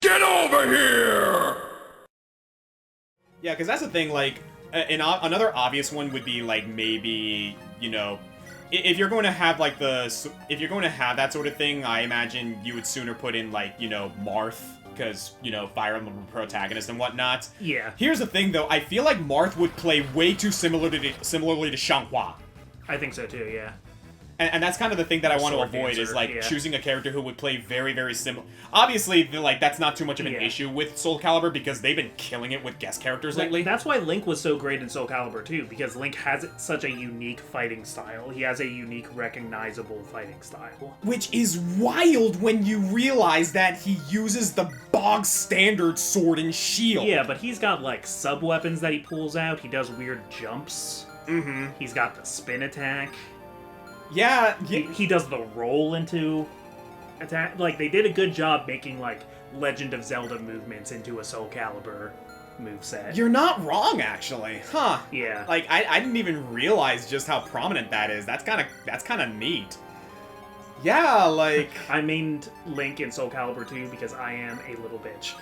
Get over here! Yeah, because that's the thing, like, another obvious one would be, like, maybe, you know, if you're going to have, like, if you're going to have that sort of thing, I imagine you would sooner put in, like, you know, Marth, because, you know, Fire Emblem protagonist and whatnot. Yeah. Here's the thing, though, I feel like Marth would play way too similarly to Xianghua. I think so, too, yeah. And that's kind of the thing that I want to avoid, is, like, choosing a character who would play very, very similar. Obviously, like, that's not too much of an issue with Soul Calibur, because they've been killing it with guest characters lately. That's why Link was so great in Soul Calibur, too, because Link has such a unique fighting style. He has a unique, recognizable fighting style. Which is wild when you realize that he uses the bog-standard sword and shield. Yeah, but he's got, like, sub-weapons that he pulls out. He does weird jumps. Mm-hmm. He's got the spin attack. Yeah, he does the roll into attack. Like, they did a good job making, like, Legend of Zelda movements into a Soul Calibur moveset. You're not wrong, actually. Huh. Yeah. Like, I didn't even realize just how prominent that is. That's kind of neat. Yeah, like... I mained Link in Soul Calibur 2 because I am a little bitch.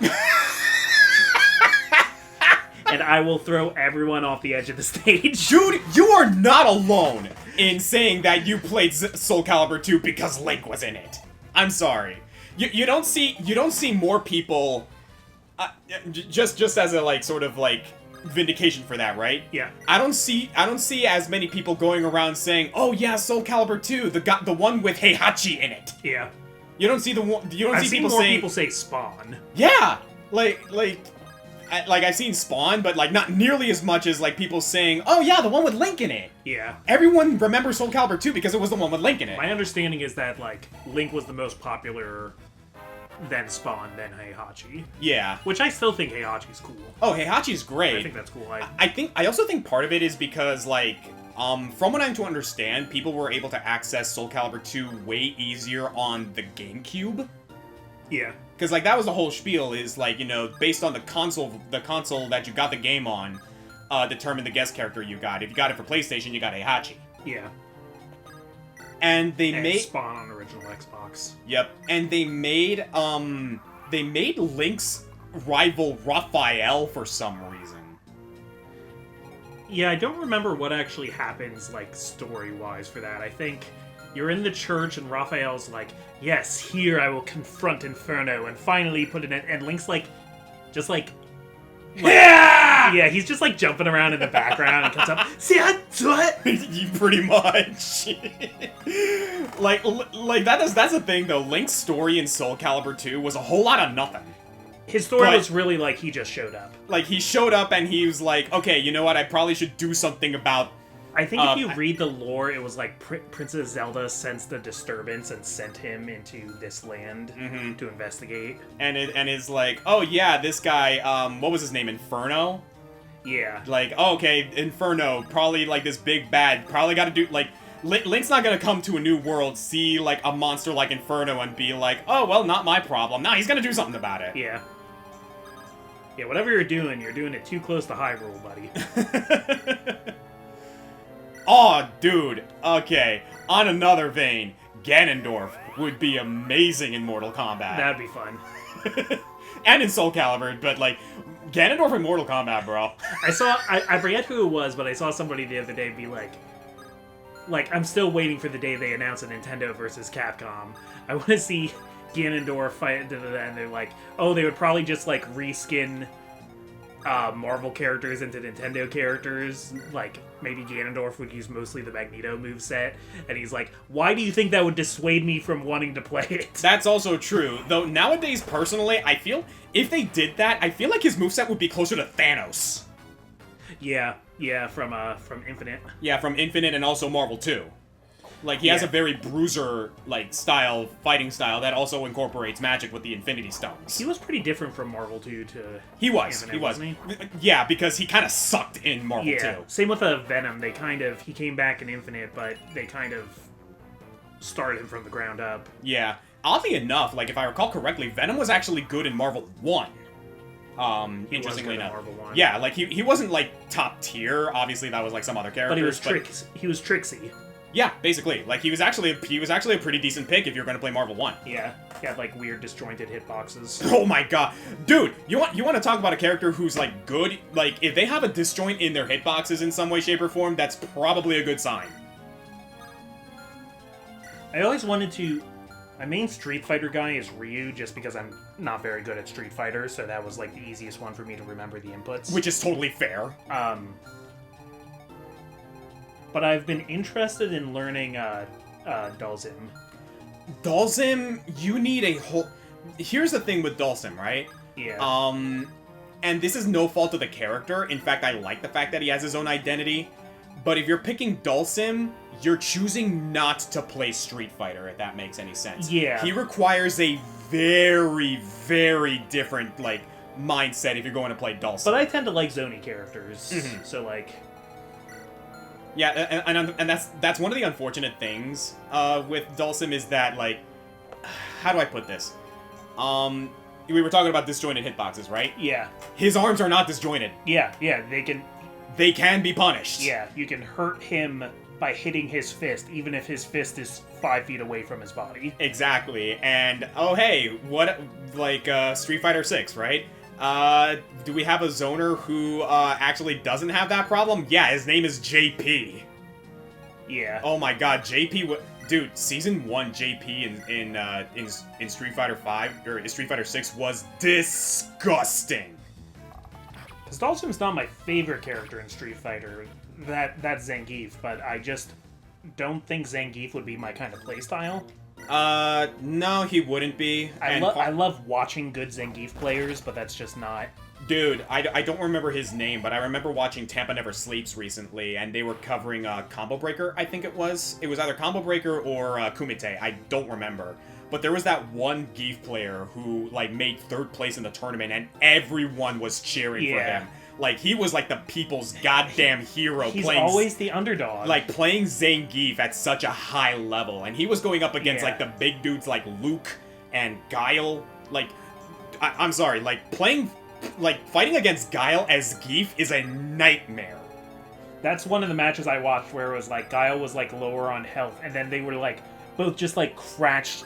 And I will throw everyone off the edge of the stage. Dude, you are not alone in saying that you played Soul Calibur 2 because Link was in it. I'm sorry. You don't see more people just as a, like, sort of, like, vindication for that, right? Yeah. I don't see as many people going around saying, "Oh yeah, Soul Calibur 2, the one with Heihachi in it." Yeah. You don't see I've seen more people say Spawn. Yeah. Like, I've seen Spawn, but, like, not nearly as much as, like, people saying, "Oh, yeah, the one with Link in it." Yeah. Everyone remembers Soul Calibur 2 because it was the one with Link in it. My understanding is that, like, Link was the most popular, then Spawn, then Heihachi. Yeah. Which I still think Heihachi's cool. Oh, Heihachi's great. I think that's cool. I also think part of it is because, like, from what I'm to understand, people were able to access Soul Calibur 2 way easier on the GameCube. Yeah. Because, like, that was the whole spiel, is, like, you know, based on the console that you got the game on, determined the guest character you got. If you got it for PlayStation, you got Heihachi. Yeah. And they made Spawn on original Xbox. Yep. And they made Link's rival Raphael for some reason. Yeah, I don't remember what actually happens, like, story-wise for that. I think you're in the church and Raphael's like, "Yes, here I will confront Inferno and finally put it in," and Link's like, just like yeah! Yeah, he's just like jumping around in the background and comes up, "See, I do it!" You pretty much. like that's the thing though. Link's story in Soul Calibur 2 was a whole lot of nothing. His story was really like he just showed up. Like, he showed up and he was like, "Okay, you know what? I probably should do something about." I think if you read the lore, it was like Princess Zelda sensed the disturbance and sent him into this land to investigate. And it's like, "Oh yeah, this guy, what was his name? Inferno?" Yeah. Like, oh, okay, Inferno, probably like this big bad, probably gotta do, like, Link's not gonna come to a new world, see, like, a monster like Inferno and be like, "Oh, well, not my problem." Nah, he's gonna do something about it. Yeah. Yeah, whatever you're doing it too close to Hyrule, buddy. Oh, dude. Okay. On another vein, Ganondorf would be amazing in Mortal Kombat. That'd be fun. And in Soul Calibur, but, like, Ganondorf in Mortal Kombat, bro. I forget who it was, but I saw somebody the other day be like, I'm still waiting for the day they announce a Nintendo versus Capcom. I want to see Ganondorf fight, and they're like, oh, they would probably just, like, reskin Marvel characters into Nintendo characters. Like, maybe Ganondorf would use mostly the Magneto moveset, and he's like, why do you think that would dissuade me from wanting to play it? That's also true. Though, nowadays, personally, I feel, if they did that, I feel like his moveset would be closer to Thanos. Yeah, from Infinite. Yeah, from Infinite and also Marvel 2. Like, he has a very bruiser, like, fighting style that also incorporates magic with the Infinity Stones. He was pretty different from Marvel 2 to Infinite, wasn't he? Yeah, because he kind of sucked in Marvel 2. Same with Venom. He came back in Infinite, but they kind of started him from the ground up. Yeah. Oddly enough, like, if I recall correctly, Venom was actually good in Marvel 1. Interestingly enough. Marvel 1. Yeah, like, he wasn't, like, top tier. Obviously, that was, like, some other characters. But he was Trixie. Yeah, basically. Like, he was actually a pretty decent pick if you're going to play Marvel 1. Yeah, he had like weird disjointed hitboxes. Oh my god. Dude, you want to talk about a character who's like good? Like, if they have a disjoint in their hitboxes in some way, shape, or form, that's probably a good sign. I always wanted to... My main Street Fighter guy is Ryu, just because I'm not very good at Street Fighter, so that was like the easiest one for me to remember the inputs. Which is totally fair. But I've been interested in learning Dhalsim. Dhalsim, you need a whole... Here's the thing with Dhalsim, right? Yeah. And this is no fault of the character. In fact, I like the fact that he has his own identity. But if you're picking Dhalsim, you're choosing not to play Street Fighter, if that makes any sense. Yeah. He requires a very, very different, like, mindset if you're going to play Dhalsim. But I tend to like Zony characters, Mm-hmm. so like... Yeah, and that's one of the unfortunate things with Dhalsim is that, like, how do I put this? We were talking about disjointed hitboxes, right? Yeah. His arms are not disjointed. Yeah, They can be punished. Yeah, you can hurt him by hitting his fist, even if his fist is 5 feet away from his body. Exactly. And, oh hey, what, like, Street Fighter 6, right? Do we have a zoner who, actually doesn't have that problem? Yeah, his name is JP. Yeah. Oh my god, JP, dude, Season 1 JP in Street Fighter 5, or Street Fighter 6 was disgusting. Because Dhalsim's not my favorite character in Street Fighter. That's Zangief, but I just don't think Zangief would be my kind of playstyle. No, he wouldn't be. I love watching good Zangief players, but that's just not... Dude, I don't remember his name, but I remember watching Tampa Never Sleeps recently, and they were covering Combo Breaker, I think it was. It was either Combo Breaker or Kumite, I don't remember. But there was that one Geef player who, like, made 3rd place in the tournament, and everyone was cheering for him. Like, he was, like, the people's goddamn hero. He's always the underdog. Like, playing Zangief at such a high level. And he was going up against, like, the big dudes like Luke and Guile. Like, I'm sorry, like, fighting against Guile as Geef is a nightmare. That's one of the matches I watched where it was, like, Guile was, like, lower on health, and then they were, like, both just, like, crouched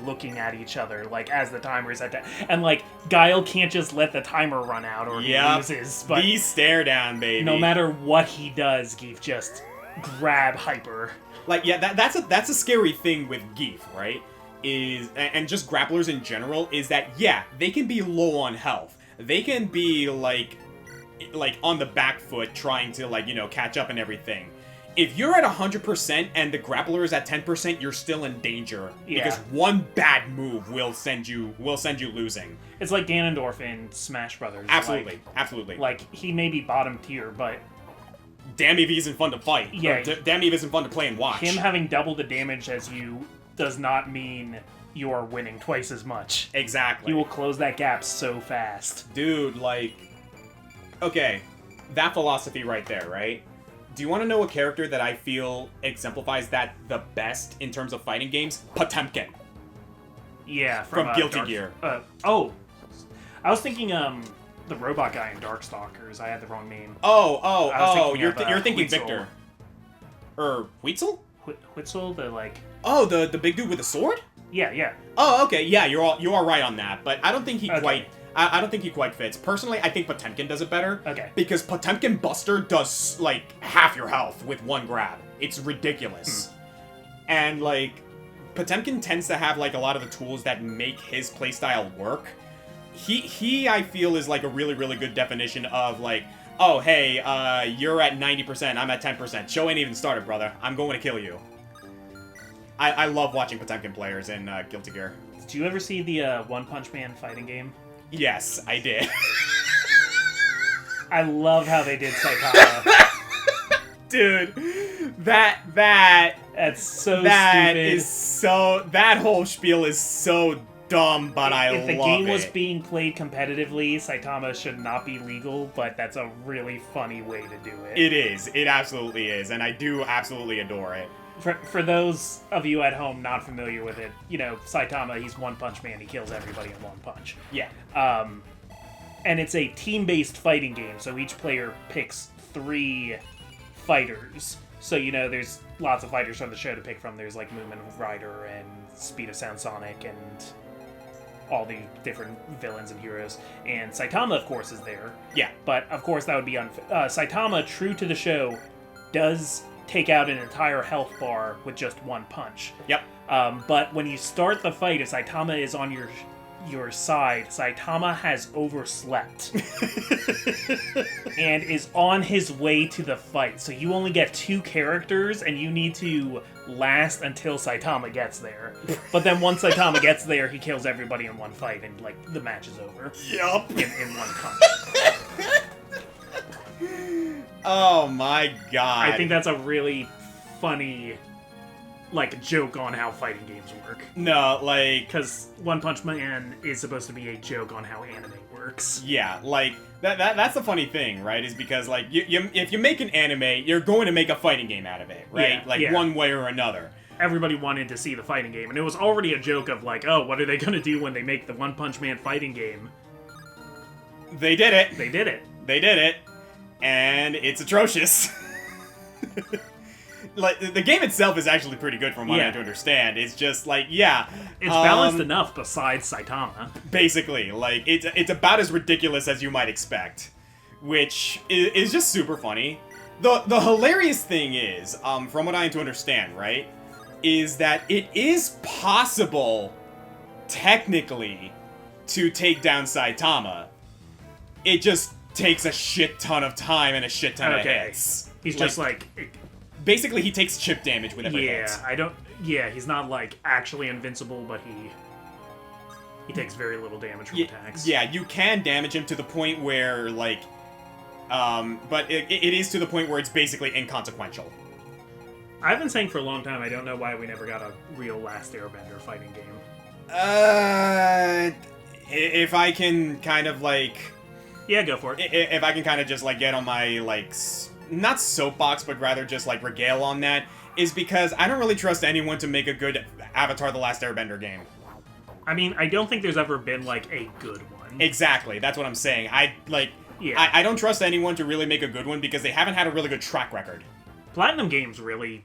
looking at each other, like, as the timer is at that. And, like, Guile can't just let the timer run out or he loses. But the stare down, baby. No matter what he does, Geef just grab hyper. Like, yeah, that's a scary thing with Geef, right? And just grapplers in general, is that, yeah, they can be low on health. They can be, like on the back foot trying to, like, you know, catch up and everything. If you're at 100% and the grappler is at 10%, you're still in danger. Yeah. Because one bad move will send you losing. It's like Ganondorf in Smash Brothers. Absolutely, absolutely. Like, he may be bottom tier, but... Damn if he isn't fun to fight. Yeah. Damn if he isn't fun to play and watch. Him having double the damage as you does not mean you're winning twice as much. Exactly. He will close that gap so fast. Dude, like... Okay, that philosophy right there, right? Do you want to know a character that I feel exemplifies that the best in terms of fighting games? Potemkin. Yeah, from Guilty Gear. I was thinking the robot guy in Darkstalkers. I had the wrong name. You're thinking Huitzel. Victor. Huitzel? Huitzel, the like... Oh, the big dude with the sword? Yeah. Oh, okay, yeah, you are right on that, but I don't think he I don't think he quite fits. Personally, I think Potemkin does it better. Okay. Because Potemkin Buster does, like, half your health with one grab. It's ridiculous. And, like, Potemkin tends to have, like, a lot of the tools that make his playstyle work. He, I feel, is, like, a really, really good definition of, like, oh, hey, you're at 90%, I'm at 10%. Show ain't even started, brother. I'm going to kill you. I love watching Potemkin players in Guilty Gear. Did you ever see the One Punch Man fighting game? Yes, I did. I love how they did Saitama. Dude, that's so that stupid. is so that whole spiel is so dumb, but I love it. If the game was being played competitively, Saitama should not be legal, but that's a really funny way to do it. It is. It absolutely is, and I do absolutely adore it. For those of you at home not familiar with it, you know, Saitama, he's One Punch Man. He kills everybody in one punch. Yeah. And it's a team-based fighting game, so each player picks 3 fighters. So, you know, there's lots of fighters from the show to pick from. There's like Moomin Rider and Speed of Sound Sonic and all the different villains and heroes. And Saitama, of course, is there. Yeah. But, of course, that would be unfair. Saitama, true to the show, does take out an entire health bar with just one punch. Yep. But when you start the fight, if Saitama is on your side, Saitama has overslept and is on his way to the fight. So you only get 2 characters, and you need to last until Saitama gets there. But then once Saitama gets there, he kills everybody in one fight, and like the match is over. Yup. In one punch. Oh my god. I think that's a really funny, like, joke on how fighting games work. No, like... Because One Punch Man is supposed to be a joke on how anime works. Yeah, like, that's the funny thing, right? Is because, like, if you make an anime, you're going to make a fighting game out of it, right? One way or another. Everybody wanted to see the fighting game, and it was already a joke of, like, oh, what are they going to do when they make the One Punch Man fighting game? They did it. They did it. They did it. And it's atrocious. Like, the game itself is actually pretty good from what I to understand. It's just, like, yeah. It's balanced enough besides Saitama. Basically. Like, it's about as ridiculous as you might expect. Which is just super funny. The hilarious thing is, from what I to understand, right, is that it is possible, technically, to take down Saitama. It just takes a shit ton of time and a shit ton of hits. He's just like... Basically, he takes chip damage with every hit. Yeah, he's not, like, actually invincible, but he takes very little damage from attacks. Yeah, you can damage him to the point where, like... but it is to the point where it's basically inconsequential. I've been saying for a long time, I don't know why we never got a real Last Airbender fighting game. If I can kind of, like... Yeah, go for it. If I can kind of just, like, get on my, like... Not soapbox, but rather just, like, regale on that, is because I don't really trust anyone to make a good Avatar The Last Airbender game. I mean, I don't think there's ever been, like, a good one. Exactly, that's what I'm saying. I don't trust anyone to really make a good one because they haven't had a really good track record. Platinum Games really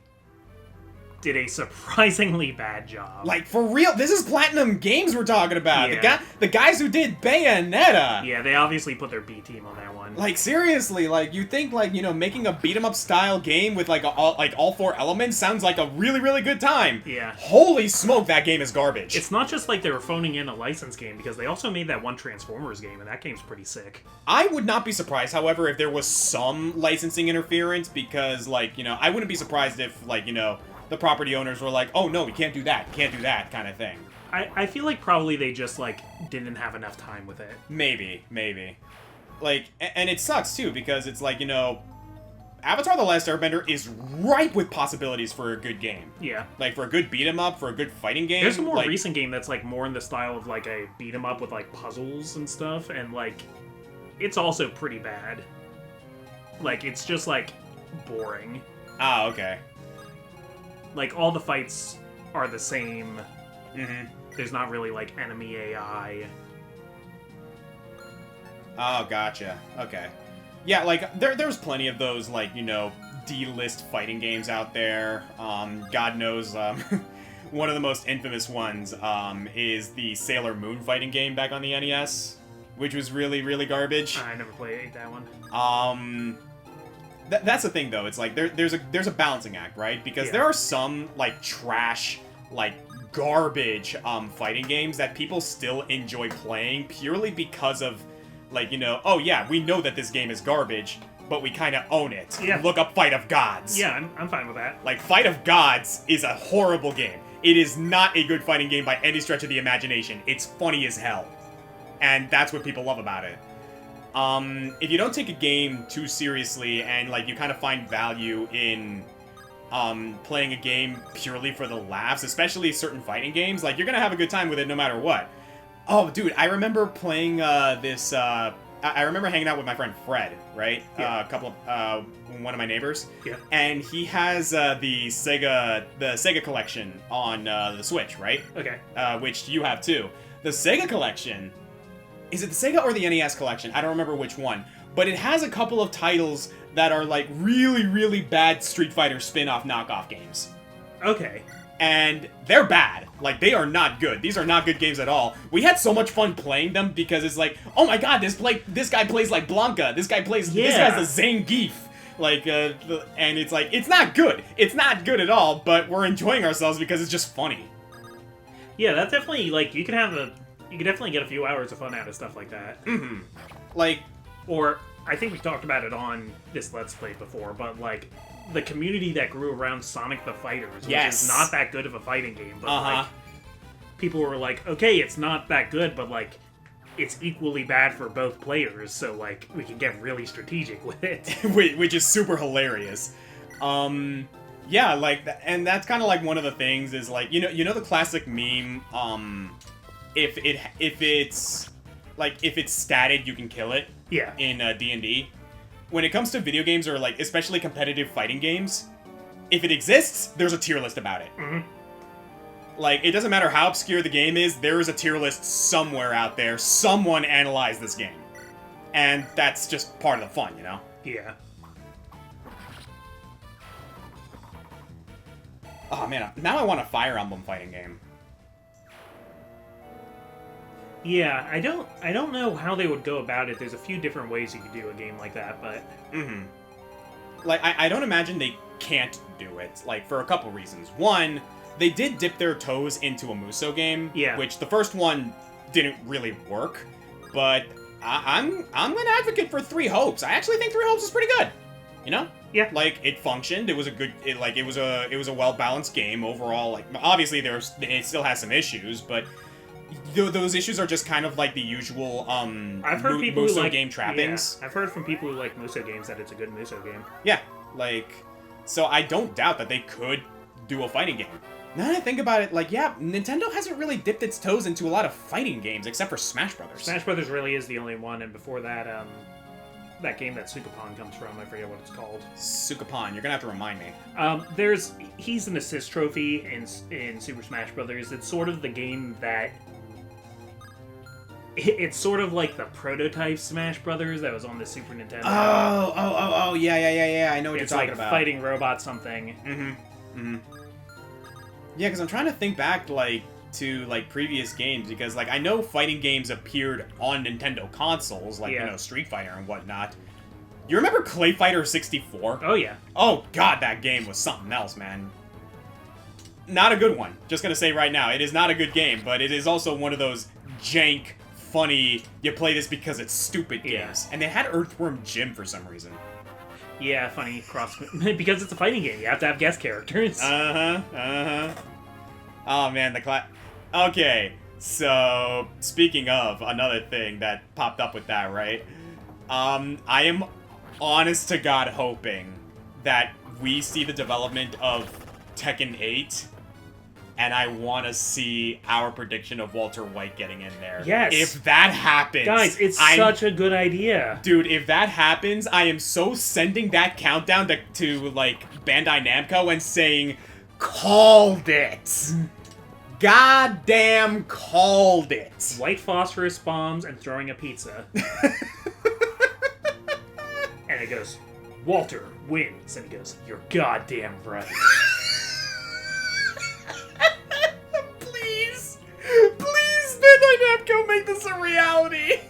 did a surprisingly bad job. Like, for real, this is Platinum Games we're talking about. Yeah. The guys who did Bayonetta. Yeah, they obviously put their B team on that one. Like, seriously, like, you think, like, you know, making a beat-em-up style game with, like, all 4 elements sounds like a really, really good time. Yeah. Holy smoke, that game is garbage. It's not just like they were phoning in a license game, because they also made that one Transformers game, and that game's pretty sick. I would not be surprised, however, if there was some licensing interference, because, like, you know, I wouldn't be surprised if, like, you know, the property owners were like, oh, no, we can't do that, kind of thing. I feel like probably they just, like, didn't have enough time with it. Maybe. Like, and it sucks, too, because it's like, you know, Avatar The Last Airbender is ripe with possibilities for a good game. Yeah. Like, for a good beat-em-up, for a good fighting game. There's a more like, recent game that's, like, more in the style of, like, a beat-em-up with, like, puzzles and stuff, and, like, it's also pretty bad. Like, it's just, like, boring. Ah, okay. Like, all the fights are the same. Mm-hmm. There's not really, like, enemy AI. Oh, gotcha. Okay. Yeah, like, there's plenty of those, like, you know, D-list fighting games out there. God knows, one of the most infamous ones, is the Sailor Moon fighting game back on the NES, which was really, really garbage. I never played that one. That's the thing, though. It's like, there's a balancing act, right? Because there are some, like, trash, like, garbage, fighting games that people still enjoy playing purely because of, like, you know, oh yeah, we know that this game is garbage, but we kind of own it. Yeah. Look up Fight of Gods. Yeah, I'm fine with that. Like, Fight of Gods is a horrible game. It is not a good fighting game by any stretch of the imagination. It's funny as hell. And that's what people love about it. If you don't take a game too seriously and, like, you kind of find value in, playing a game purely for the laughs, especially certain fighting games, like, you're gonna have a good time with it no matter what. Oh, dude, I remember playing, I remember hanging out with my friend Fred, right? Yeah. One of my neighbors. Yeah. And he has, the Sega collection on, the Switch, right? Okay. Which you have too. The Sega collection, is it the Sega or the NES collection? I don't remember which one. But it has a couple of titles that are like really, really bad Street Fighter spin-off knockoff games. Okay. And they're bad. Like, they are not good. These are not good games at all. We had so much fun playing them because it's like, oh my god, this guy plays like Blanca. This guy's the Zangief. Like, and it's like, it's not good. It's not good at all, but we're enjoying ourselves because it's just funny. Yeah, that's definitely, like, you could definitely get a few hours of fun out of stuff like that. Mm-hmm. Like, or, I think we talked about it on this Let's Play before, but, like, the community that grew around Sonic the Fighters, which is not that good of a fighting game, but, like, people were like, okay, it's not that good, but, like, it's equally bad for both players, so, like, we can get really strategic with it. Which is super hilarious. Yeah, like, and that's kind of like one of the things is, like, you know the classic meme, if it's statted, you can kill it. Yeah. In D&D. When it comes to video games or, like, especially competitive fighting games, if it exists, there's a tier list about it. Mm-hmm. Like, it doesn't matter how obscure the game is, there is a tier list somewhere out there. Someone analyzed this game. And that's just part of the fun, you know? Yeah. Oh, man, now I want a Fire Emblem fighting game. Yeah, I don't know how they would go about it. There's a few different ways you could do a game like that, but... Mm-hmm. Like, I don't imagine they can't do it, like, for a couple reasons. One, they did dip their toes into a Musou game, which the first one didn't really work, but I'm an advocate for Three Hopes. I actually think Three Hopes is pretty good, you know? Yeah. Like, it functioned, it was a good, it was a well-balanced game overall. Like, obviously it still has some issues, but those issues are just kind of like the usual I've heard people Musou who like, game trappings. Yeah, I've heard from people who like Musou games that it's a good Musou game. Yeah, like, so I don't doubt that they could do a fighting game. Now that I think about it, like, yeah, Nintendo hasn't really dipped its toes into a lot of fighting games except for Smash Brothers. Smash Brothers really is the only one, and before that, that game that Sukapon comes from, I forget what it's called. Sukapon, you're gonna have to remind me. He's an assist trophy in Super Smash Brothers. It's sort of the game that... It's sort of like the prototype Smash Brothers that was on the Super Nintendo. Oh, yeah, I know what you're talking about. It's like fighting robot something. Mm-hmm. Yeah, because I'm trying to think back, like, to, like, previous games, because, like, I know fighting games appeared on Nintendo consoles, like, you know, Street Fighter and whatnot. You remember Clay Fighter 64? Oh, yeah. Oh, God, that game was something else, man. Not a good one. Just gonna say right now, it is not a good game, but it is also one of those jank, funny, you play this because it's stupid games. And they had Earthworm Jim for some reason. Yeah, funny cross... because it's a fighting game, you have to have guest characters. Oh, man, Okay, so, speaking of another thing that popped up with that, right? I am honest to God hoping that we see the development of Tekken 8, and I want to see our prediction of Walter White getting in there. Yes. If that happens... Guys, it's such a good idea. Dude, if that happens, I am so sending that countdown to like, Bandai Namco and saying, called it! Goddamn called it! White phosphorus bombs and throwing a pizza. And it goes, Walter wins. And he goes, you're goddamn right. Please, Bandai Namco, make this a reality!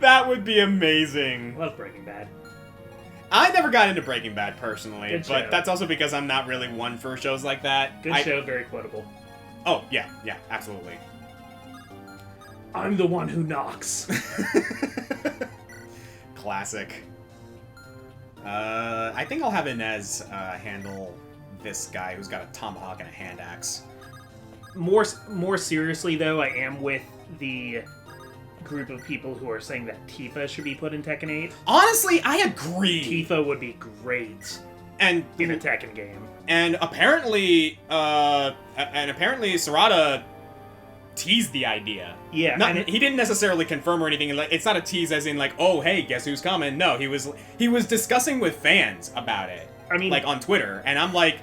That would be amazing. Love Breaking Bad. I never got into Breaking Bad, personally, Good but show. that's also because I'm not really one for shows like that. Good show, very quotable. Oh, yeah, absolutely. I'm the one who knocks. Classic. I think I'll have Inez handle this guy who's got a tomahawk and a hand axe. More seriously, though, I am with the group of people who are saying that Tifa should be put in Tekken 8. Honestly, I agree. Tifa would be great in a Tekken game. And apparently, Sarada teased the idea. Yeah, he didn't necessarily confirm or anything. Like, it's not a tease as in like, oh hey, guess who's coming? No, he was discussing with fans about it. I mean, like on Twitter, and I'm like,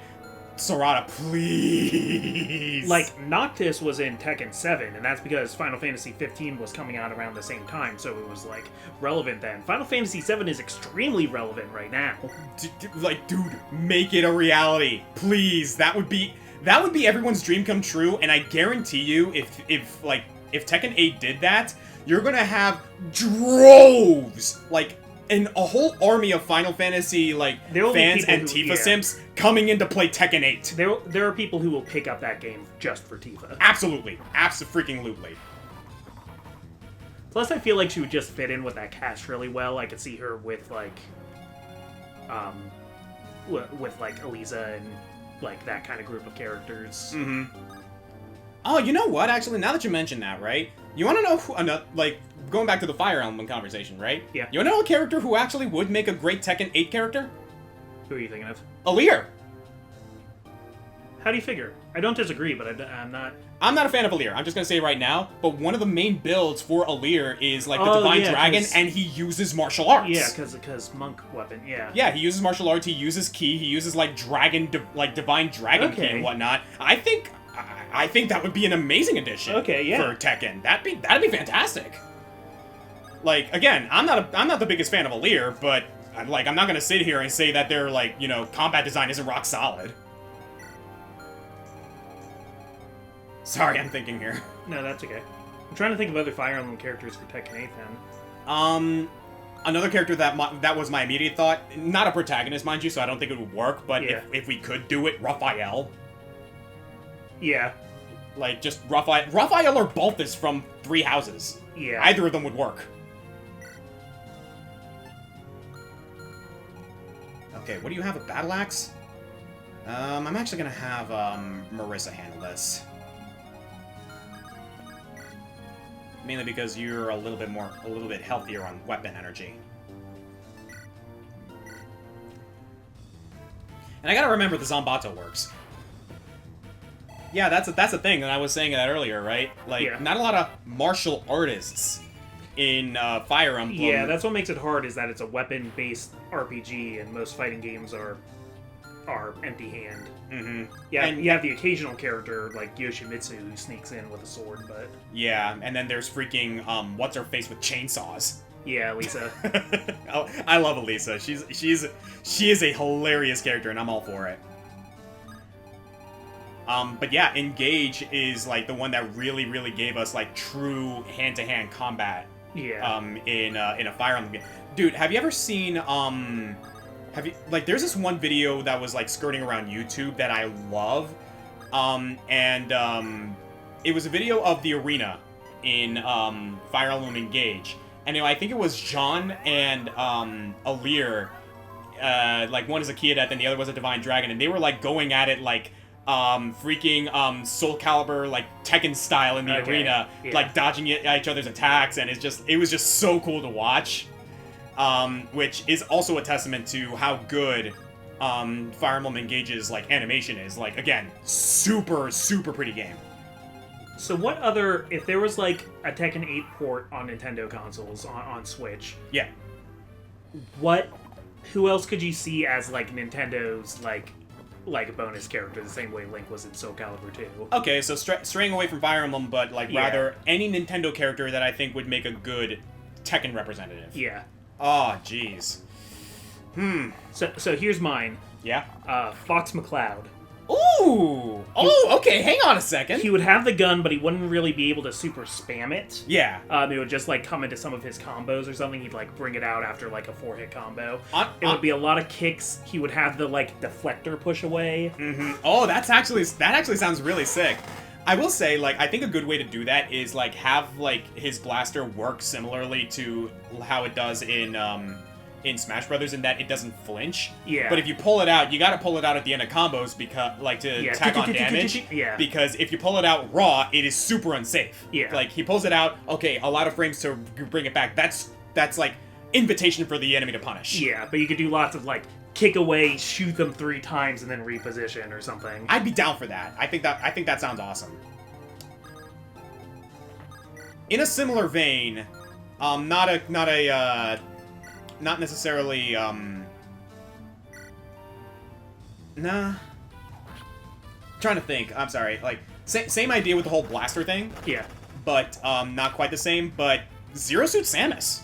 Sarada, please! Like, Noctis was in Tekken 7, and that's because Final Fantasy 15 was coming out around the same time, so it was, like, relevant then. Final Fantasy 7 is extremely relevant right now. Dude, make it a reality. Please, that would be everyone's dream come true, and I guarantee you, if Tekken 8 did that, you're gonna have droves, like, a whole army of Final Fantasy, like, fans and Tifa simps coming in to play Tekken 8. There are people who will pick up that game just for Tifa. Absolutely. Abso-freaking-lutely. Plus, I feel like she would just fit in with that cast really well. I could see her with, like, Elisa and, like, that kind of group of characters. Mm-hmm. Oh, you know what? Actually, now that you mention that, right? You want to know who, like, going back to the Fire Emblem conversation, right? Yeah. You want to know a character who actually would make a great Tekken 8 character? Who are you thinking of? Alear! How do you figure? I don't disagree, but I'm not... I'm not a fan of Alear. I'm just going to say right now, but one of the main builds for Alear is, like, the Divine Dragon, and he uses martial arts. Yeah, because monk weapon, yeah. Yeah, he uses martial arts, he uses ki, he uses, like, Divine Dragon ki and whatnot. I think that would be an amazing addition for Tekken. That'd be fantastic. Like, again, I'm not the biggest fan of Alear, but like, I'm not gonna sit here and say that their, like, you know, combat design isn't rock solid. Sorry, I'm thinking here. No, that's okay. I'm trying to think of other Fire Emblem characters for Tekken 8 then. Another character that was my immediate thought, not a protagonist, mind you, so I don't think it would work, but if we could do it, Raphael. Yeah. Like, just Raphael or Balthus from Three Houses. Yeah. Either of them would work. Okay, what do you have? A battle axe? I'm actually gonna have, Marissa handle this. Mainly because you're a little bit healthier on weapon energy. And I gotta remember the Zombato works. Yeah, that's a thing, and I was saying that earlier, right? Like, not a lot of martial artists in Fire Emblem. Yeah, that's what makes it hard, is that it's a weapon-based RPG, and most fighting games are empty-hand. Mm-hmm. Yeah, and you have the occasional character, like Yoshimitsu, who sneaks in with a sword, but... Yeah, and then there's freaking, what's-her-face with chainsaws. Yeah, Lisa. I love Elisa. She is a hilarious character, and I'm all for it. But yeah, Engage is, like, the one that really, really gave us, like, true hand-to-hand combat. Yeah. In a Fire Emblem game. Dude, have you ever seen, there's this one video that was, like, skirting around YouTube that I love, it was a video of the arena in, Fire Emblem Engage, and I think it was John and, Alear, like, one is a Kiadet and the other was a Divine Dragon, and they were, like, going at it, like, Soul Calibur, like, Tekken style in the arena, like, dodging each other's attacks, and it was just so cool to watch. Which is also a testament to how good, Fire Emblem Engage's, like, animation is. Like, again, super, super pretty game. So what other, if there was, like, a Tekken 8 port on Nintendo consoles, on Switch... Yeah. Who else could you see as, like, Nintendo's, like a bonus character, the same way Link was in Soul Calibur 2? Okay, so straying away from Fire Emblem, but, like, rather any Nintendo character that I think would make a good Tekken representative. Yeah. Oh, jeez. So here's mine. Yeah? Fox McCloud. Ooh! Oh, okay, hang on a second. He would have the gun, but he wouldn't really be able to super spam it. Yeah. It would just, like, come into some of his combos or something. He'd, like, bring it out after, like, a 4-hit combo. It would be a lot of kicks. He would have the, like, deflector push away. Mm-hmm. Oh, that actually sounds really sick. I will say, like, I think a good way to do that is, like, have, like, his blaster work similarly to how it does in Smash Brothers, in that it doesn't flinch. Yeah. But if you pull it out, you gotta pull it out at the end of combos because, like, to tack on damage. Yeah. Because if you pull it out raw, it is super unsafe. Yeah. Like, he pulls it out, okay, a lot of frames to bring it back. That's like, invitation for the enemy to punish. Yeah, but you could do lots of, like, kick away, shoot them 3 times, and then reposition or something. I'd be down for that. I think that sounds awesome. In a similar vein, not necessarily, nah. trying to think. I'm sorry. Like, same idea with the whole blaster thing. Yeah. But not quite the same. But Zero Suit Samus.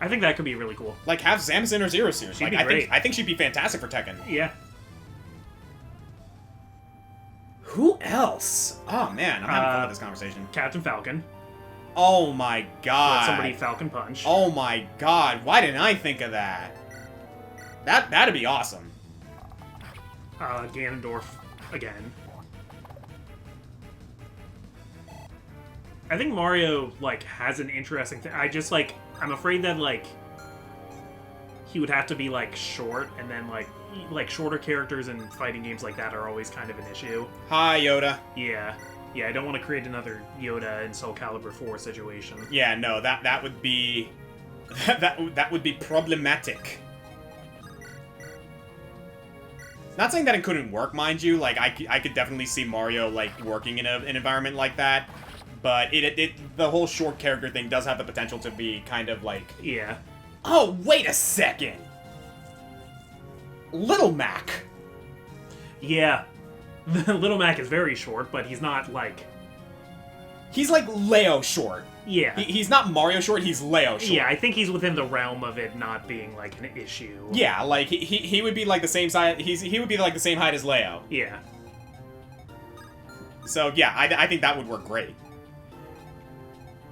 I think that could be really cool. Like, have Samus in her Zero Suit. She'd Like, be great. I think she'd be fantastic for Tekken. Yeah. Who else? Oh man, I'm having fun with this conversation. Captain Falcon. Oh my god. Let somebody Falcon Punch. Oh my god, why didn't I think of that? That'd be awesome. Ganondorf again. I think Mario, like, has an interesting thing. I'm afraid that, like, he would have to be, like, short, and then, like, shorter characters in fighting games like that are always kind of an issue. Hi, Yoda. Yeah. Yeah, I don't want to create another Yoda in Soul Calibur 4 situation. Yeah, no, that would be... that would be problematic. Not saying that it couldn't work, mind you. Like, I could definitely see Mario, like, working in an environment like that. But the whole short character thing does have the potential to be kind of like... Yeah. Oh, wait a second! Little Mac! Yeah. Little Mac is very short, but he's not, like... He's like Leo short. Yeah. He's not Mario short, he's Leo short. Yeah, I think he's within the realm of it not being, like, an issue. Yeah, like, he would be like the same size... He would be like the same height as Leo. Yeah. So, yeah, I think that would work great.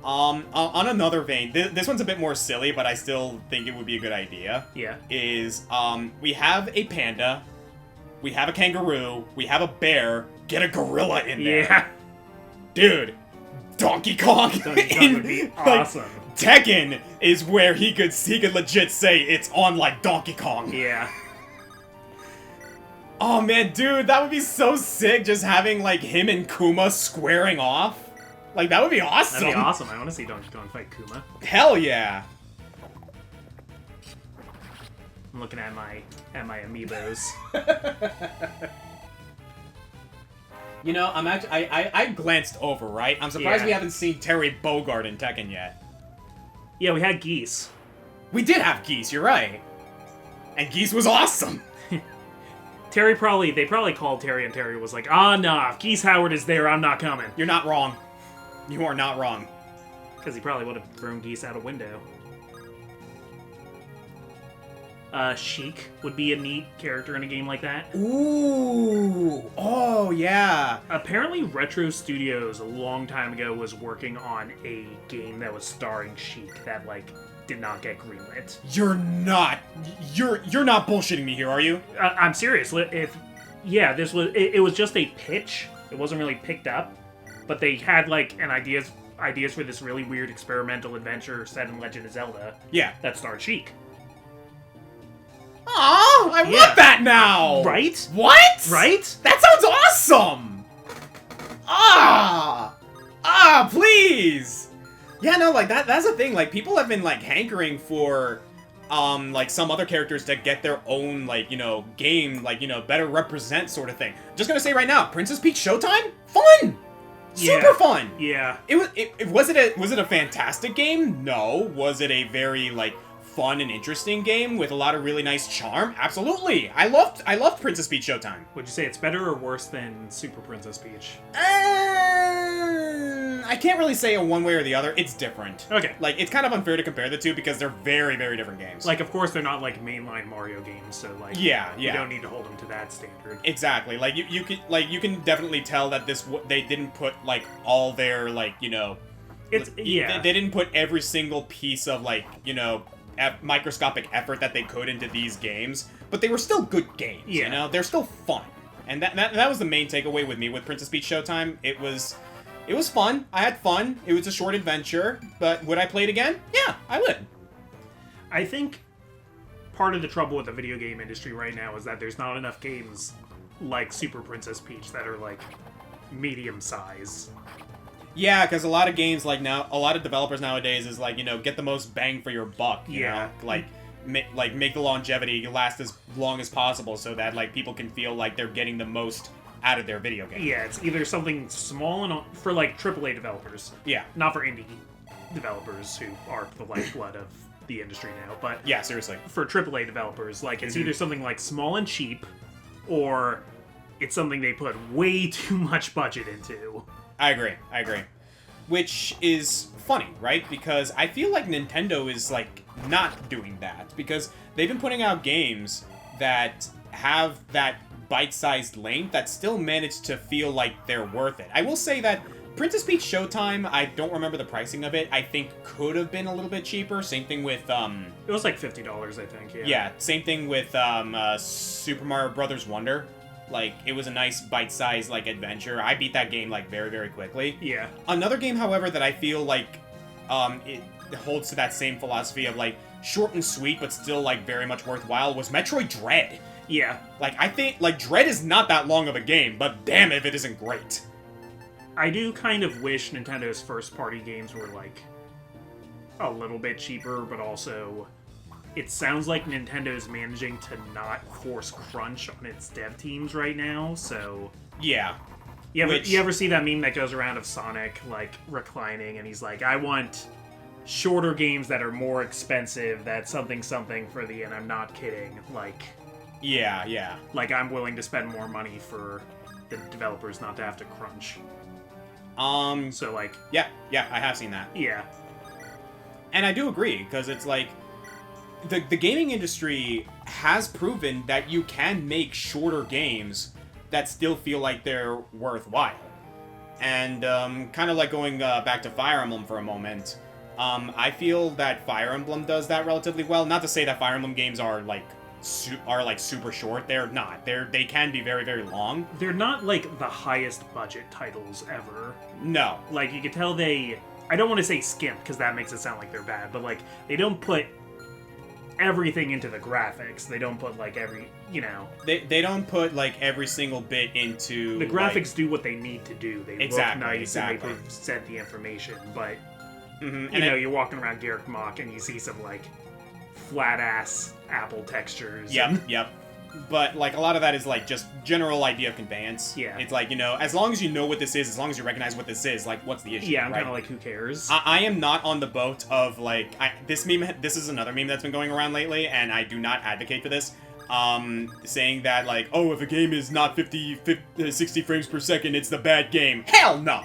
On another vein, this one's a bit more silly, but I still think it would be a good idea. Yeah. Is, we have a panda, we have a kangaroo, we have a bear, get a gorilla in there. Yeah. Dude, Donkey Kong. Donkey Kong would be awesome. Like, Tekken is where he could legit say it's on like Donkey Kong. Yeah. Oh man, dude, that would be so sick just having like him and Kuma squaring off. Like, that would be awesome! That'd be awesome. I want to see Donkey Kong fight Kuma. Hell yeah! I'm looking at my amiibos. You know, I'm actually... I glanced over, right? I'm surprised Yeah. we haven't seen Terry Bogard in Tekken yet. Yeah, we had Geese. We did have Geese, you're right. And Geese was awesome! They probably called Terry, and Terry was like, "Ah, nah, if Geese Howard is there, I'm not coming." You're not wrong. You are not wrong. Because he probably would have thrown Geese out a window. Sheik would be a neat character in a game like that. Ooh! Oh, yeah! Apparently, Retro Studios a long time ago was working on a game that was starring Sheik that, like, did not get greenlit. You're not bullshitting me here, are you? I'm serious. It was just a pitch. It wasn't really picked up. But they had, like, ideas for this really weird experimental adventure set in Legend of Zelda. Yeah. That starred Sheik. Aw, I want that now! Right? What? Right? That sounds awesome! Please! Yeah, no, like, that's the thing, like, people have been, like, hankering for, like, some other characters to get their own, like, you know, game, like, you know, better represent sort of thing. Just gonna say right now, Princess Peach Showtime? Fun! Super fun! Yeah. Was it a fantastic game? No. Was it a very, like, fun and interesting game with a lot of really nice charm? Absolutely. I loved Princess Peach Showtime. Would you say it's better or worse than Super Princess Peach? I can't really say a one way or the other. It's different. Okay. Like, it's kind of unfair to compare the two because they're very, very different games. Like, of course, they're not, like, mainline Mario games, so, like... Yeah. You don't need to hold them to that standard. Exactly. Like, you can definitely tell that they didn't put, like, all their, like, you know... Yeah. They didn't put every single piece of, like, you know... microscopic effort that they could into these games, but they were still good games, you know? They're still fun. And that was the main takeaway with me with Princess Peach Showtime. It was fun. I had fun. It was a short adventure, but would I play it again? Yeah, I would. I think part of the trouble with the video game industry right now is that there's not enough games like Super Princess Peach that are, like, medium size. Yeah, because a lot of games, like, now, a lot of developers nowadays is, like, you know, get the most bang for your buck, you know? Like, make the longevity last as long as possible so that, like, people can feel like they're getting the most out of their video game. Yeah, it's either something small and for, like, AAA developers. Yeah. Not for indie developers who are the lifeblood of the industry now, but... Yeah, seriously. For AAA developers, like, it's either something, like, small and cheap, or it's something they put way too much budget into. I agree. Which is funny, right? Because I feel like Nintendo is, like, not doing that. Because they've been putting out games that have that bite-sized length that still manage to feel like they're worth it. I will say that Princess Peach Showtime, I don't remember the pricing of it, I think could have been a little bit cheaper. Same thing with, It was like $50, I think, yeah. Yeah, same thing with, Super Mario Brothers Wonder. Like, it was a nice bite-sized, like, adventure. I beat that game, like, very, very quickly. Yeah. Another game, however, that I feel like, it holds to that same philosophy of, like, short and sweet, but still, like, very much worthwhile, was Metroid Dread. Yeah. Like, I think, like, Dread is not that long of a game, but damn if it isn't great. I do kind of wish Nintendo's first-party games were, like, a little bit cheaper, but also it sounds like Nintendo's managing to not force crunch on its dev teams right now, so... Yeah. You ever see that meme that goes around of Sonic, like, reclining, and he's like, I want shorter games that are more expensive, that's something for the... And I'm not kidding, like... Yeah. Like, I'm willing to spend more money for the developers not to have to crunch. So, like... Yeah, I have seen that. Yeah. And I do agree, because it's like... The gaming industry has proven that you can make shorter games that still feel like they're worthwhile. And, kind of like going back to Fire Emblem for a moment, I feel that Fire Emblem does that relatively well. Not to say that Fire Emblem games are, like, super short. They're not. They can be very, very long. They're not, like, the highest budget titles ever. No. Like, you could tell I don't want to say skimp, because that makes it sound like they're bad, but, like, they don't put everything into the graphics. They don't put, like, every, you know... They don't put, like, every single bit into... The graphics like... do what they need to do. They look nice and they present the information, but, you know, you're walking around Garrick Mach and you see some, like, flat-ass Apple textures. Yep. But, like, a lot of that is, like, just general idea of conveyance. Yeah. It's like, you know, as long as you know what this is, as long as you recognize what this is, like, what's the issue, Yeah, I'm right? kind of like, who cares? I am not on the boat of, like... This is another meme that's been going around lately, and I do not advocate for this. Saying that, like, oh, if a game is not 60 frames per second, it's the bad game. Hell no!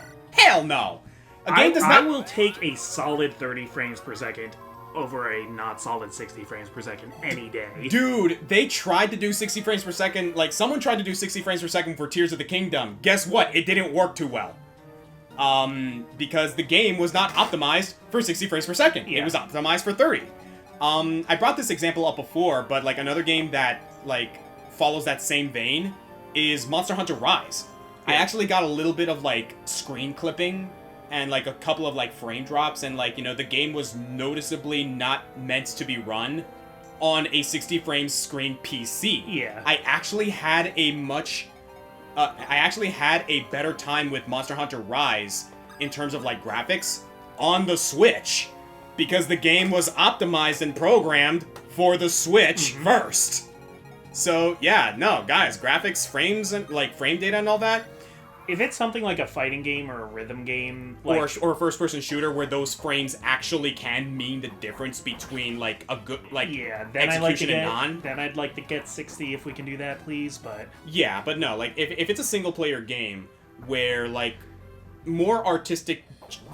A game does not... I will take a solid 30 frames per second over a not solid 60 frames per second any day. Dude, they tried to do 60 frames per second. Like, someone tried to do 60 frames per second for Tears of the Kingdom. Guess what? It didn't work too well. Because the game was not optimized for 60 frames per second. Yeah. It was optimized for 30. I brought this example up before, but, like, another game that, like, follows that same vein is Monster Hunter Rise. Yeah. I actually got a little bit of, like, screen clipping and, like, a couple of, like, frame drops, and, like, you know, the game was noticeably not meant to be run on a 60 frames screen PC. Yeah. I actually had a better time with Monster Hunter Rise in terms of, like, graphics on the Switch, because the game was optimized and programmed for the Switch first. So, yeah, no, guys, graphics, frames, and, like, frame data and all that... If it's something like a fighting game or a rhythm game, like... Or a first-person shooter where those frames actually can mean the difference between, like, a good, like, then execution and non. Then I'd like to get 60 if we can do that, please, but... Yeah, but no, like, if it's a single-player game where, like, more artistic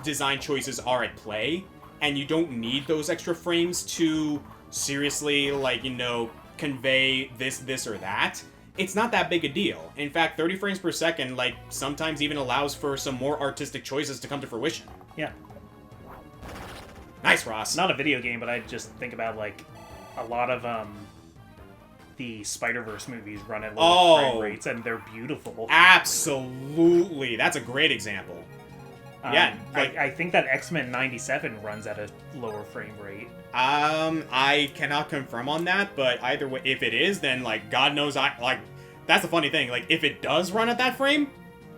design choices are at play, and you don't need those extra frames to seriously, like, you know, convey this or that... It's not that big a deal. In fact, 30 frames per second, like, sometimes even allows for some more artistic choices to come to fruition. Yeah. Nice, Ross. Not a video game, but I just think about, like, a lot of, the Spider-Verse movies run at low frame rates, and they're beautiful. Absolutely. That's a great example. Yeah. Like, I think that X-Men 97 runs at a lower frame rate. I cannot confirm on that, but either way, if it is, then, like, God knows that's the funny thing. Like, if it does run at that frame,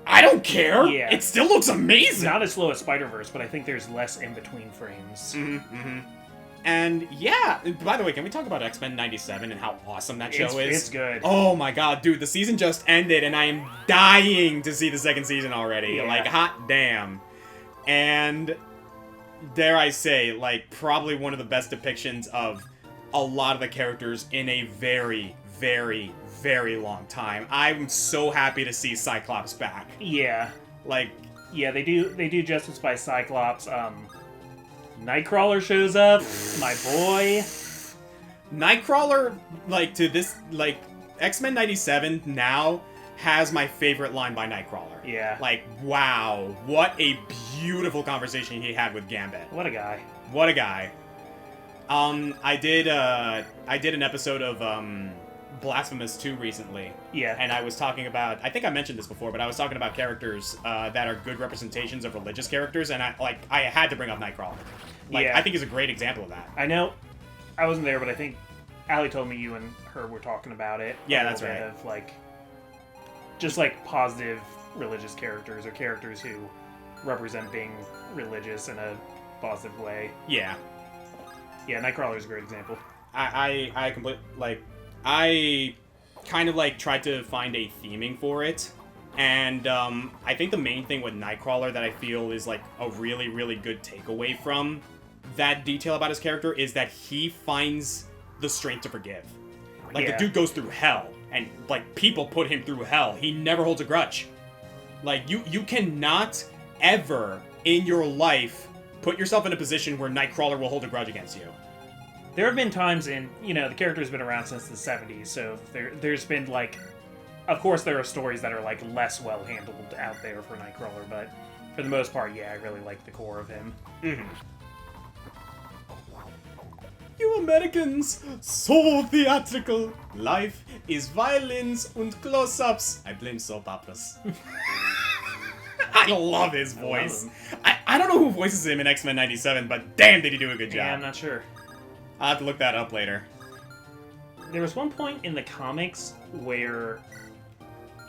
I don't care. Yeah. It still looks amazing. It's not as slow as Spider-Verse, but I think there's less in between frames. And, yeah, by the way, can we talk about X-Men 97 and how awesome that show is? It's good. Oh my god, dude, the season just ended, and I am dying to see the second season already. Yeah. Like, hot damn. And... dare I say, like, probably one of the best depictions of a lot of the characters in a very, very, very long time. I'm so happy to see Cyclops back. Yeah. Like, yeah, they do justice by Cyclops. Nightcrawler shows up, my boy. Nightcrawler, like, to this, like, X-Men 97 now has my favorite line by Nightcrawler. Yeah. Like, wow, what a beautiful conversation he had with Gambit. What a guy. What a guy. I did an episode of, Blasphemous 2 recently. Yeah. And I was talking about, I think I mentioned this before, but I was talking about characters, that are good representations of religious characters, and I had to bring up Nightcrawler. Like, yeah. I think he's a great example of that. I know, I wasn't there, but I think Allie told me you and her were talking about it. Yeah, that's right. Of, like, just, like, positive religious characters, or characters who represent being religious in a positive way. Yeah. Yeah, Nightcrawler's a great example. I kind of, like, tried to find a theming for it, and, I think the main thing with Nightcrawler that I feel is, like, a really, really good takeaway from that detail about his character is that he finds the strength to forgive. Like, Yeah. the dude goes through hell, and, like, people put him through hell. He never holds a grudge. Like, you cannot ever, in your life, put yourself in a position where Nightcrawler will hold a grudge against you. There have been times in, the character's been around since the 70s, so there's been, like, of course there are stories that are, like, less well handled out there for Nightcrawler, but for the most part, yeah, I really like the core of him. Mm-hmm. You Americans, so theatrical. Life is violins and close-ups. I blame soap operas. I love his voice. I don't know who voices him in X-Men 97, but damn did he do a good job. Yeah, I'm not sure. I'll have to look that up later. There was one point in the comics where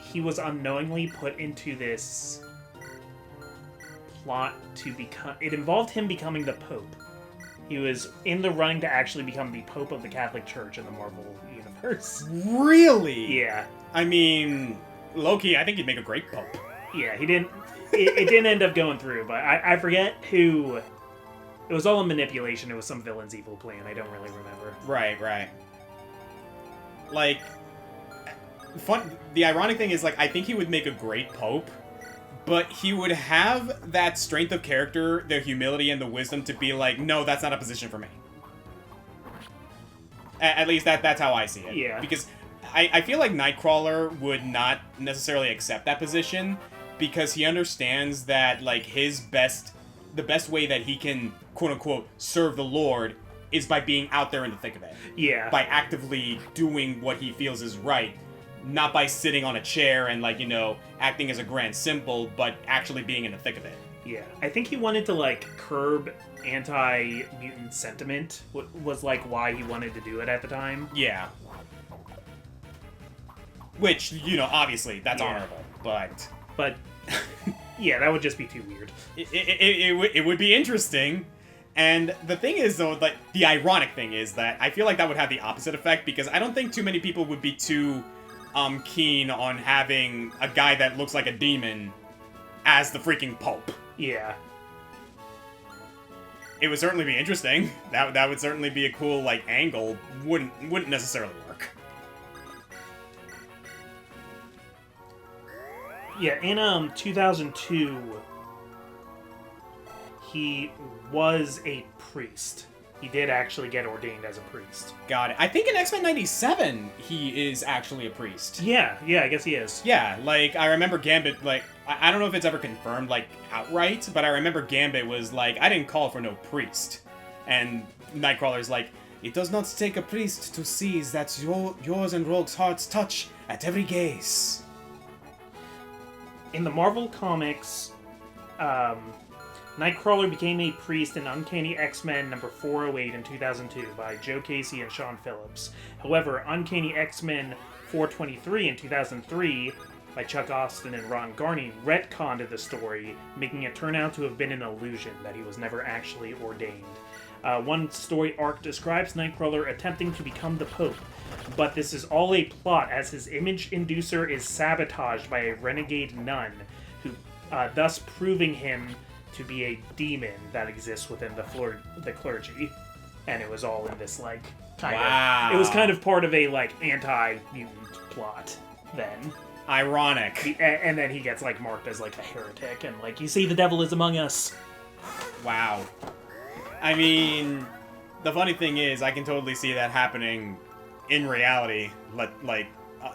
he was unknowingly put into this plot to become... It involved him becoming the Pope. He was in the running to actually become the Pope of the Catholic Church in the Marvel Universe. Really? Yeah. I mean, low-key, I think he'd make a great Pope. Yeah, he didn't... it didn't end up going through, but I forget who... It was all a manipulation. It was some villain's evil plan. I don't really remember. Right. Like, the ironic thing is, like, I think he would make a great Pope, but he would have that strength of character, the humility and the wisdom to be like, no, that's not a position for me. At least that's how I see it. Yeah. Because I feel like Nightcrawler would not necessarily accept that position because he understands that, like, the best way that he can, quote-unquote, serve the Lord is by being out there in the thick of it. Yeah. By actively doing what he feels is right. Not by sitting on a chair and, like, acting as a grand symbol, but actually being in the thick of it. Yeah. I think he wanted to, like, curb anti-mutant sentiment, was, like, why he wanted to do it at the time. Yeah. Which, obviously, that's honorable, but... But, yeah, that would just be too weird. It would be interesting. And the thing is, though, like, the ironic thing is that I feel like that would have the opposite effect, because I don't think too many people would be too keen on having a guy that looks like a demon as the freaking Pope. Yeah. It would certainly be interesting. That would certainly be a cool, like, angle. Wouldn't necessarily work. Yeah, in 2002, he was a priest. He did actually get ordained as a priest. Got it. I think in X-Men 97, he is actually a priest. Yeah, I guess he is. Yeah, like, I remember Gambit, like, I don't know if it's ever confirmed, like, outright, but I remember Gambit was like, I didn't call for no priest. And Nightcrawler's like, it does not take a priest to seize that yours and Rogue's hearts touch at every gaze. In the Marvel Comics, Nightcrawler became a priest in Uncanny X-Men number 408 in 2002 by Joe Casey and Sean Phillips. However, Uncanny X-Men 423 in 2003 by Chuck Austin and Ron Garney retconned the story, making it turn out to have been an illusion, that he was never actually ordained. One story arc describes Nightcrawler attempting to become the Pope, but this is all a plot as his image inducer is sabotaged by a renegade nun, who thus proving him to be a demon that exists within the clergy. and it was all in this like kind Wow. of. It was kind of part of a like anti-mutant plot then. Ironic. And then he gets like marked as like a heretic, and like you see the devil is among us. Wow. I mean, the funny thing is, I can totally see that happening in reality,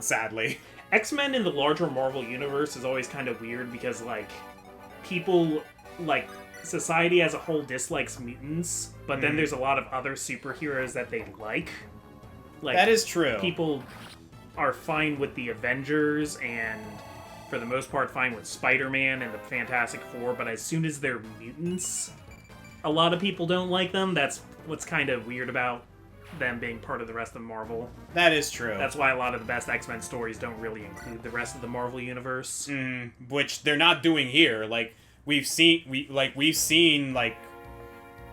sadly. X-Men in the larger Marvel universe is always kind of weird because, like, people, like, society as a whole dislikes mutants, but then there's a lot of other superheroes that they like. Like, That is true. People are fine with the Avengers and, for the most part, fine with Spider-Man and the Fantastic Four, but as soon as they're mutants, a lot of people don't like them. That's what's kind of weird about them being part of the rest of Marvel. That is true. That's why a lot of the best X-Men stories don't really include the rest of the Marvel universe. Which they're not doing here. Like we've seen,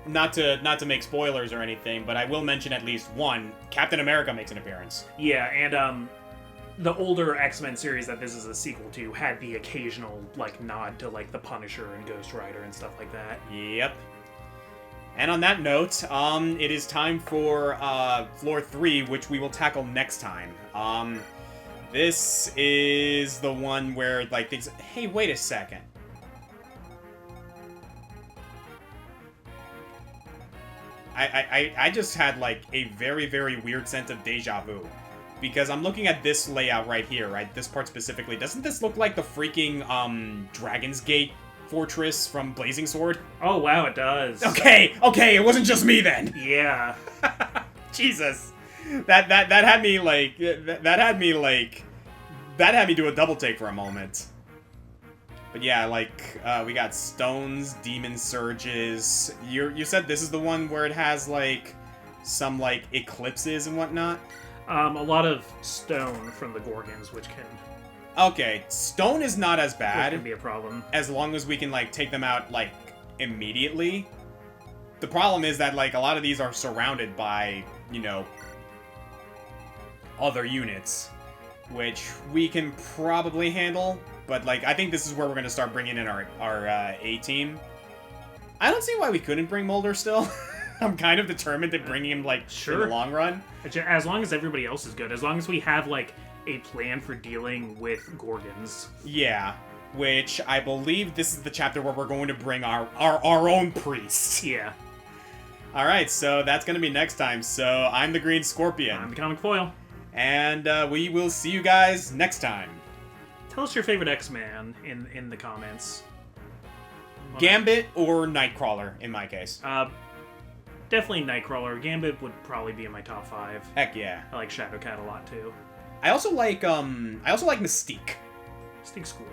not to make spoilers or anything, but I will mention at least one. Captain America makes an appearance. Yeah, and the older X-Men series that this is a sequel to had the occasional like nod to like the Punisher and Ghost Rider and stuff like that. Yep. And on that note, it is time for floor 3, which we will tackle next time. This is the one where like things. Hey, wait a second. I just had like a very, very weird sense of deja vu. Because I'm looking at this layout right here, right? This part specifically. Doesn't this look like the freaking Dragon's Gate fortress from Blazing Sword? Oh wow, it does. Okay, it wasn't just me then. Yeah. Jesus. That had me like that had me do a double take for a moment. But yeah, like we got stones, demon surges. You said this is the one where it has like some like eclipses and whatnot? A lot of stone from the Gorgons, which can Okay, stone is not as bad. Can be a problem. As long as we can like take them out like immediately. The problem is that like a lot of these are surrounded by, you know, other units, which we can probably handle. But like I think this is where we're gonna start bringing in our A team. I don't see why we couldn't bring Mulder still. I'm kind of determined to bring him like in the long run. As long as everybody else is good, as long as we have like a plan for dealing with Gorgons. Yeah, which I believe this is the chapter where we're going to bring our own priest. Yeah. Alright, so that's going to be next time. So I'm the Green Scorpion. I'm the ComicFoil. And we will see you guys next time. Tell us your favorite X-Man in the comments. Gambit or Nightcrawler, in my case. Definitely Nightcrawler. Gambit would probably be in my top 5. Heck yeah. I like Shadowcat a lot too. I also like Mystique. Mystique's cool.